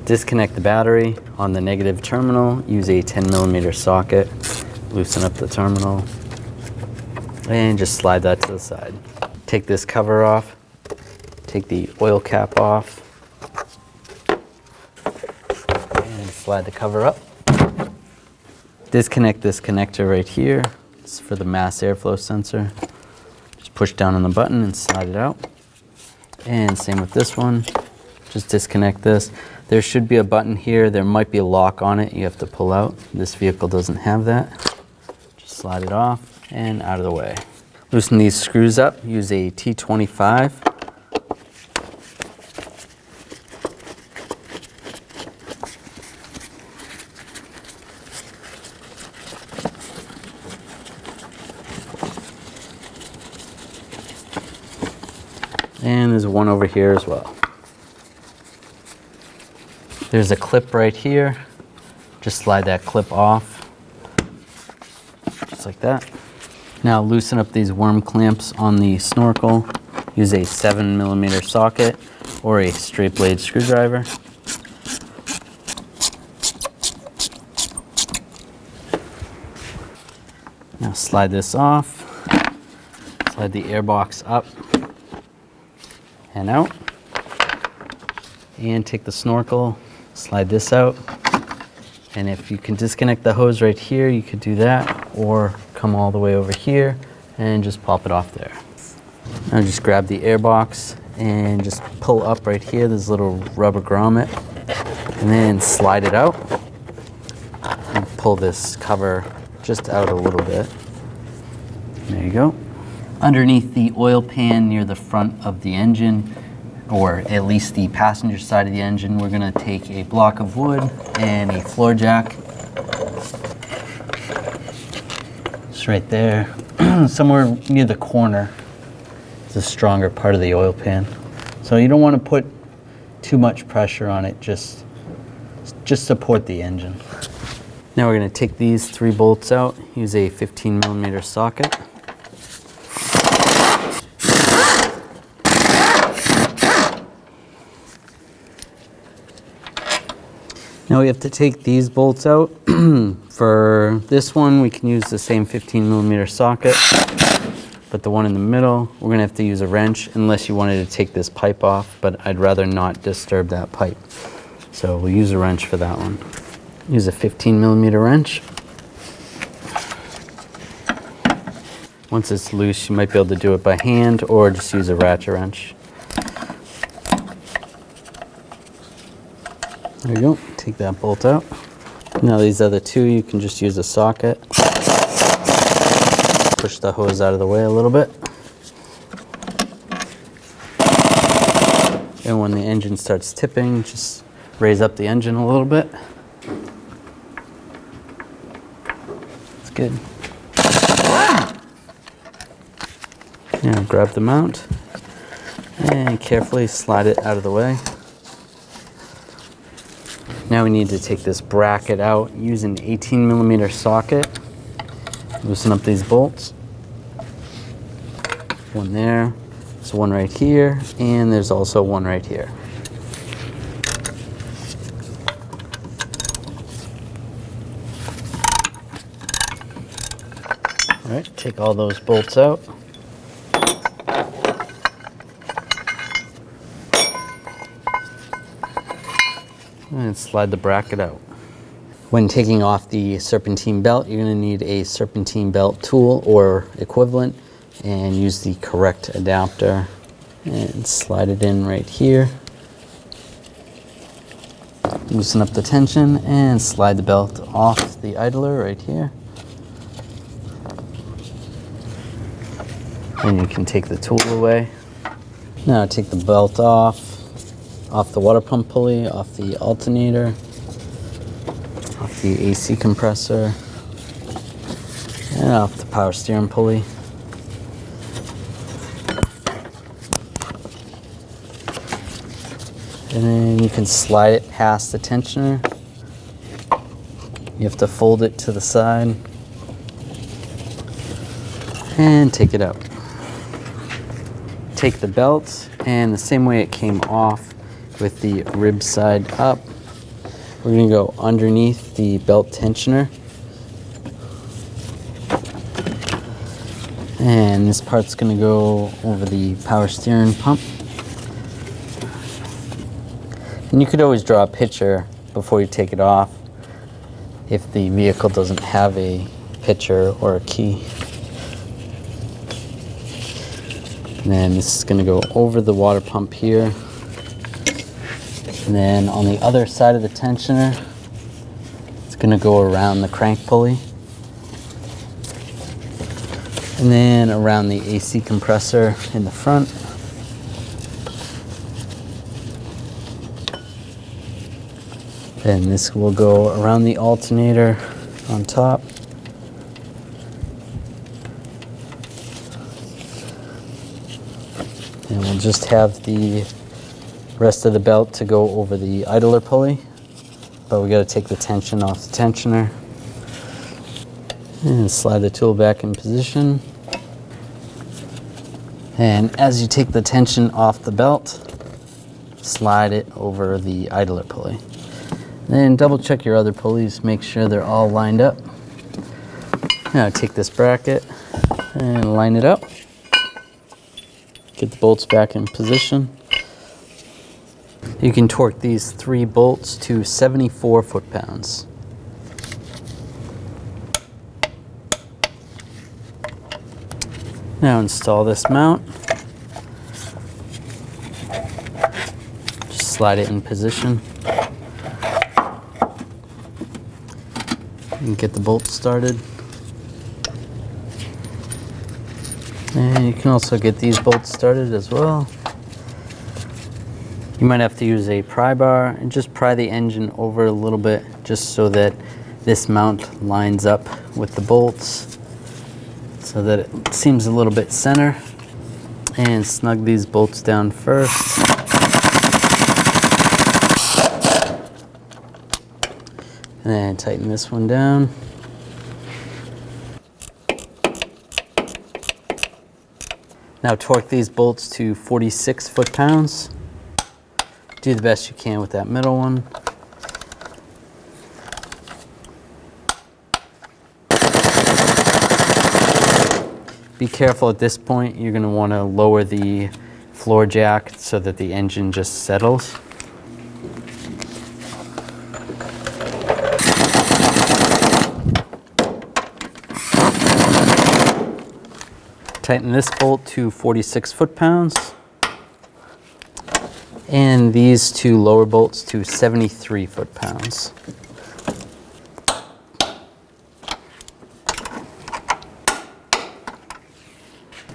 Disconnect the battery. On the negative terminal, use a 10mm socket. Loosen up the terminal and just slide that to the side. Take this cover off. Take the oil cap off and slide the cover up. Disconnect this connector right here. It's for the mass airflow sensor. Just push down on the button and slide it out. And same with this one. Just disconnect this. There should be a button here. There might be a lock on it you have to pull out. This vehicle doesn't have that. Just slide it off and out of the way. Loosen these screws up. Use a T25. And there's one over here as well. There's a clip right here. Just slide that clip off, just like that. Now loosen up these worm clamps on the snorkel. Use a 7mm socket or a straight blade screwdriver. Now slide this off. Slide the airbox up and out. And take the snorkel, slide this out. And if you can disconnect the hose right here, you could do that, or come all the way over here and just pop it off there. Now just grab the airbox and just pull up right here. There's a little rubber grommet, and then slide it out. And pull this cover just out a little bit. There you go. Underneath the oil pan near the front of the engine, or at least the passenger side of the engine, we're gonna take a block of wood and a floor jack. It's right there, somewhere near the corner. It's the stronger part of the oil pan. So you don't wanna put too much pressure on it, just support the engine. Now we're gonna take these 3 bolts out, use a 15mm socket. Now we have to take these bolts out. For this one, we can use the same 15mm socket, but the one in the middle, we're gonna have to use a wrench unless you wanted to take this pipe off, but I'd rather not disturb that pipe. So we'll use a wrench for that one. Use a 15mm wrench. Once it's loose, you might be able to do it by hand or just use a ratchet wrench. There you go, take that bolt out. Now these other 2, you can just use a socket. Push the hose out of the way a little bit. And when the engine starts tipping, just raise up the engine a little bit. That's good. Now grab the mount and carefully slide it out of the way. Now we need to take this bracket out. Use an 18mm socket. Loosen up these bolts. One there, there's one right here, and there's also one right here. All right, take all those bolts out. And slide the bracket out. When taking off the serpentine belt, you're going to need a serpentine belt tool or equivalent and use the correct adapter and slide it in right here. Loosen up the tension and slide the belt off the idler right here. And you can take the tool away. Now take the belt off the water pump pulley, off the alternator, off the AC compressor, and off the power steering pulley. And then you can slide it past the tensioner. You have to fold it to the side and take it out. Take the belt, and the same way it came off with the rib side up, We're going to go underneath the belt tensioner. And this part's going to go over the power steering pump. And you could always draw a picture before you take it off if the vehicle doesn't have a picture or a key. And then this is going to go over the water pump here. And then on the other side of the tensioner, it's going to go around the crank pulley. And then around the AC compressor in the front. And this will go around the alternator on top. And we'll just have the rest of the belt to go over the idler pulley, but we got to take the tension off the tensioner and slide the tool back in position. And as you take the tension off the belt, slide it over the idler pulley. Then double check your other pulleys, make sure they're all lined up. Now take this bracket and line it up. Get the bolts back in position. You can torque these 3 bolts to 74 foot-pounds. Now install this mount. Just slide it in position. And get the bolts started. And you can also get these bolts started as well. You might have to use a pry bar and just pry the engine over a little bit just so that this mount lines up with the bolts so that it seems a little bit center. And snug these bolts down first. And then tighten this one down. Now torque these bolts to 46 foot-pounds. Do the best you can with that middle one. Be careful at this point. You're going to want to lower the floor jack so that the engine just settles. Tighten this bolt to 46 foot-pounds. And these 2 lower bolts to 73 foot-pounds.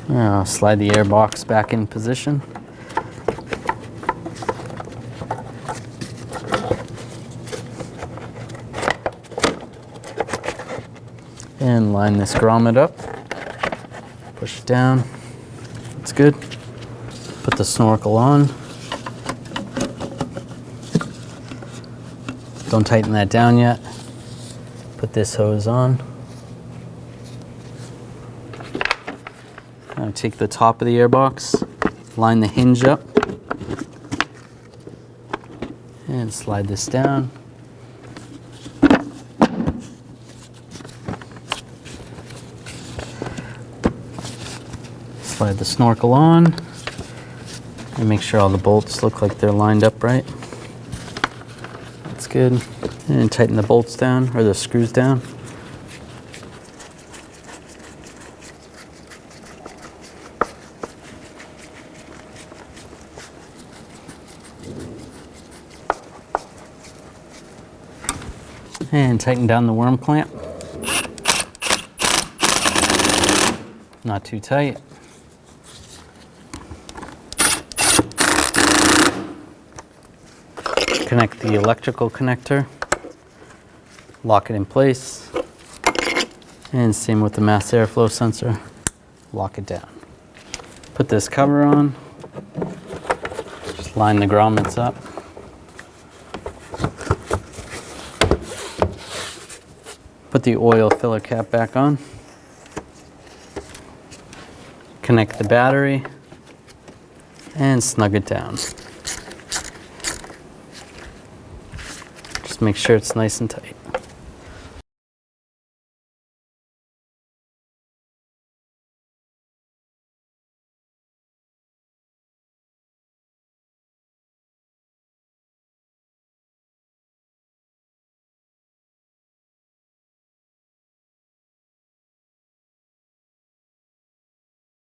Now slide the air box back in position. And line this grommet up. Push it down. That's good. Put the snorkel on. Don't tighten that down yet. Put this hose on. Now take the top of the airbox, line the hinge up, and slide this down. Slide the snorkel on, and make sure all the bolts look like they're lined up right. That's good. And tighten the bolts down, or the screws down. And tighten down the worm clamp. Not too tight. Connect the electrical connector. Lock it in place. And same with the mass airflow sensor. Lock it down. Put this cover on. Just line the grommets up. Put the oil filler cap back on. Connect the battery and snug it down. Just make sure it's nice and tight.